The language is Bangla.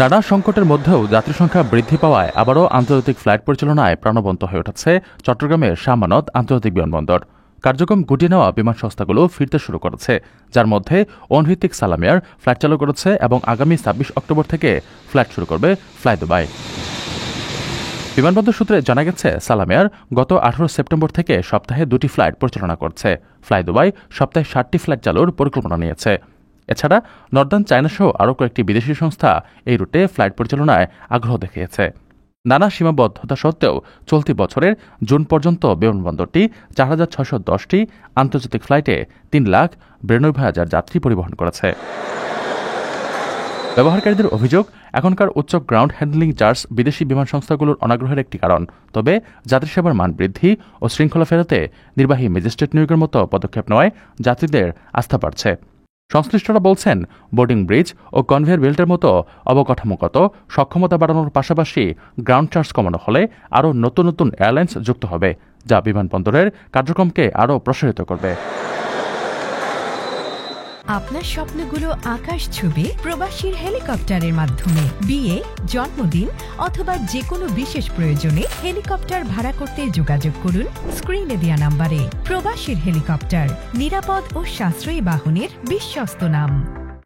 নানা সংকটের মধ্যেও যাত্রী সংখ্যা বৃদ্ধি পাওয়ায় আবারও আন্তর্জাতিক ফ্লাইট পরিচালনায় প্রাণবন্ত হয়ে উঠেছে চট্টগ্রামের শাহ আমানত আন্তর্জাতিক বিমানবন্দর। কার্যক্রম গুটিয়ে নেওয়া বিমান সংস্থাগুলো ফিরতে শুরু করেছে, যার মধ্যে ওয়ানভিত্তিক সালাম এয়ার ফ্লাইট চালু করেছে এবং আগামী ২৬ অক্টোবর থেকে ফ্লাইট শুরু করবে ফ্লাই দুবাই। বিমানবন্দর সূত্রে জানা গেছে, সালাম এয়ার গত ১৮ সেপ্টেম্বর থেকে সপ্তাহে ২টি ফ্লাইট পরিচালনা করছে। ফ্লাই দুবাই সপ্তাহে ৬০টি ফ্লাইট চালুর পরিকল্পনা নিয়েছে। এছাড়া নর্দার্ন চায়না সহ আরও কয়েকটি বিদেশি সংস্থা এই রুটে ফ্লাইট পরিচালনায় আগ্রহ দেখিয়েছে। নানা সীমাবদ্ধতা সত্ত্বেও চলতি বছরের জুন পর্যন্ত বিমানবন্দরটি ৪,৬১০টি আন্তর্জাতিক ফ্লাইটে ৩,৯২,০০০ যাত্রী পরিবহন করেছে। ব্যবহারকারীদের অভিযোগ, এখনকার উচ্চ গ্রাউন্ড হ্যান্ডলিং চার্জ বিদেশি বিমান সংস্থাগুলোর অনাগ্রহের একটি কারণ। তবে যাত্রী সেবার মান বৃদ্ধি ও শৃঙ্খলা ফেরাতে নির্বাহী ম্যাজিস্ট্রেট নিয়োগের মতো পদক্ষেপ নেওয়ায় যাত্রীদের আস্থা বাড়ছে। সংশ্লিষ্টরা বলছেন, বোর্ডিং ব্রিজ ও কনভেয়ার বেল্টের মতো অবকাঠামোগত সক্ষমতা বাড়ানোর পাশাপাশি গ্রাউন্ড চার্জ কমানো হলে আরও নতুন নতুন এয়ারলাইন্স যুক্ত হবে, যা বিমানবন্দরের কার্যক্রমকে আরও প্রসারিত করবে। আপনার স্বপ্নগুলো আকাশ ছবি প্রবাসীর হেলিকপ্টারের মাধ্যমে বিয়ে, জন্মদিন অথবা যে কোনো বিশেষ প্রয়োজনে হেলিকপ্টার ভাড়া করতে যোগাযোগ করুন স্ক্রিনে দেয়া নাম্বারে। প্রবাসীর হেলিকপ্টার, নিরাপদ ও সাশ্রয়ী বাহনের বিশ্বস্ত নাম।